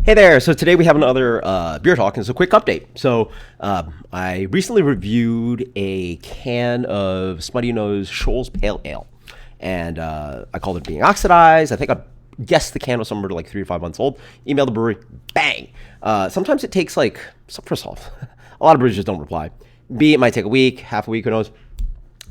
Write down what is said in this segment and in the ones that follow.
Hey there. So today we have another beer talk, and it's a quick update. So I recently reviewed a can of Smuttynose Scholl's Pale Ale, and I called it being oxidized. I think I guessed the can was somewhere like 3 to 5 months old. Emailed the brewery, bang. Sometimes it takes like, so first off, a lot of breweries just don't reply. B, it might take a week, half a week, who knows.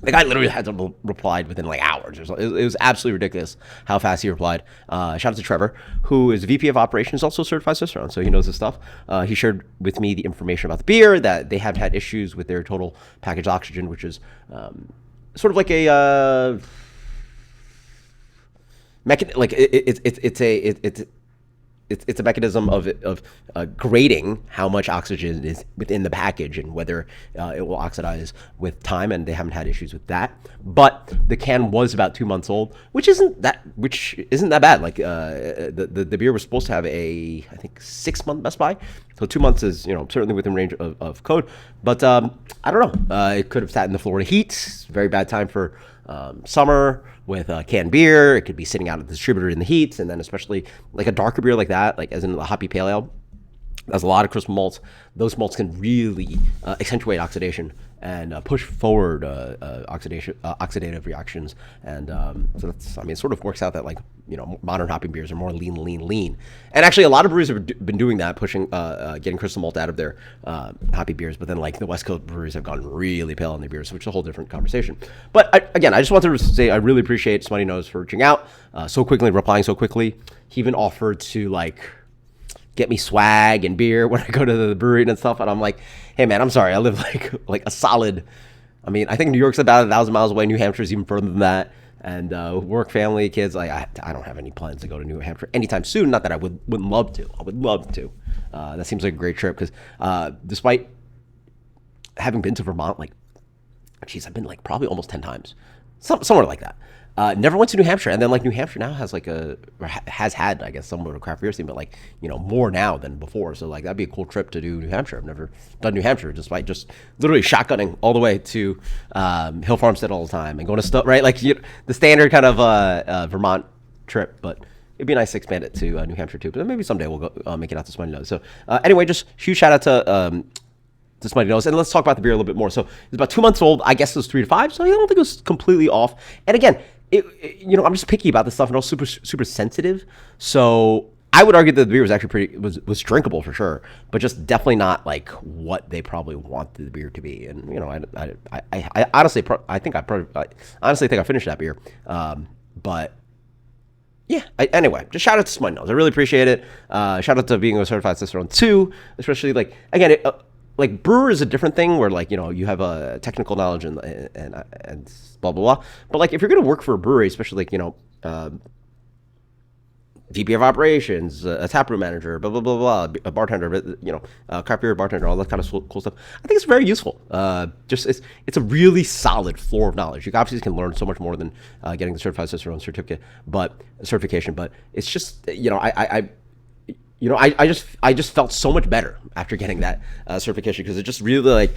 The guy literally had to replied within like hours. It was absolutely ridiculous how fast he replied. Shout out to Trevor, who is VP of Operations, also certified Cicerone, so he knows his stuff. He shared with me the information about the beer, that they have had issues with their total package oxygen, which is sort of like a it's a mechanism of grading how much oxygen is within the package and whether it will oxidize with time, and they haven't had issues with that. But the can was about 2 months old, which isn't that bad. Like the beer was supposed to have a, I think, 6 month Best Buy, so 2 months is certainly within range of code. But I don't know. It could have sat in the Florida heat. Very bad time for summer with canned beer. It could be sitting out at the distributor in the heat, and then especially like a darker beer like that, like as in the hoppy pale ale, there's a lot of crisp malts. Those malts can really accentuate oxidation and push forward oxidative reactions. And so that's, I mean, it sort of works out that, like, modern hopping beers are more lean. And actually, a lot of breweries have been doing that, pushing, getting crystal malt out of their hoppy beers. But then, like, the West Coast breweries have gone really pale on their beers, which is a whole different conversation. But I just wanted to say I really appreciate Smuttynose for reaching out so quickly, replying so quickly. He even offered to, like, get me swag and beer when I go to the brewery and stuff. And I'm like, hey man, I'm sorry. I live like a solid, I mean, I think New York's about 1,000 miles away. New Hampshire's even further than that. And work, family, kids, like I don't have any plans to go to New Hampshire anytime soon. Not that I wouldn't love to. I would love to. That seems like a great trip because despite having been to Vermont, like, geez, I've been like probably almost 10 times, somewhere like that. Never went to New Hampshire, and then like New Hampshire now has like has had, I guess, somewhat of a craft beer scene, but like more now than before. So like that'd be a cool trip to do New Hampshire. I've never done New Hampshire, despite just literally shotgunning all the way to Hill Farmstead all the time and going to right, like the standard kind of Vermont trip. But it'd be nice to expand it to New Hampshire too. But maybe someday we'll go make it out to Smuttynose. So anyway, just huge shout out to Smuttynose, and let's talk about the beer a little bit more. So it's about 2 months old. I guess it was 3 to 5, so I don't think it was completely off. And again, I'm just picky about this stuff, and also super sensitive. So I would argue that the beer was actually was drinkable for sure, but just definitely not like what they probably wanted the beer to be. And I honestly think I finished that beer. But yeah, anyway, just shout out to Smuttynose. I really appreciate it. Shout out to being a certified Cicerone too, especially like again. Like brewer is a different thing where like you have a technical knowledge and blah blah blah. But like if you're gonna work for a brewery, especially like VP of operations, a taproom manager, blah blah blah blah, a bartender, craft beer bartender, all that kind of cool stuff. I think it's very useful. Just it's a really solid floor of knowledge. You obviously can learn so much more than getting the certified Cicerone certification. But it's just I just felt so much better after getting that certification, because it just really like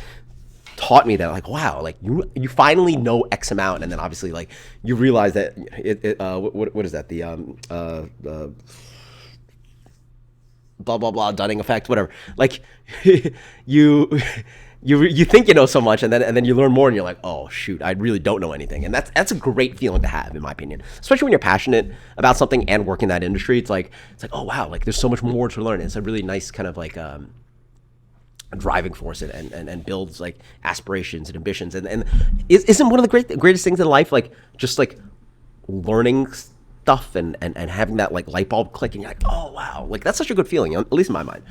taught me that, like, wow, like you finally know X amount, and then obviously like you realize that what is that, the blah blah blah Dunning effect, whatever. Like you think you know so much, and then you learn more, and you're like, oh shoot, I really don't know anything. And that's a great feeling to have, in my opinion, especially when you're passionate about something and work in that industry. It's like oh wow, like there's so much more to learn. It's a really nice kind of like a driving force, and builds like aspirations and ambitions, and isn't one of the greatest things in life, like just like learning stuff and having that like light bulb click, and you're like, oh wow, like that's such a good feeling, at least in my mind.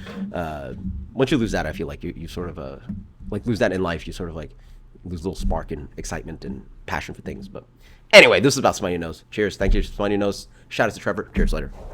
Once you lose that, I feel like you sort of like lose that in life. You sort of like lose a little spark and excitement and passion for things. But anyway, this is about Smuttynose. Cheers. Thank you, Smuttynose. Shout out to Trevor. Cheers later.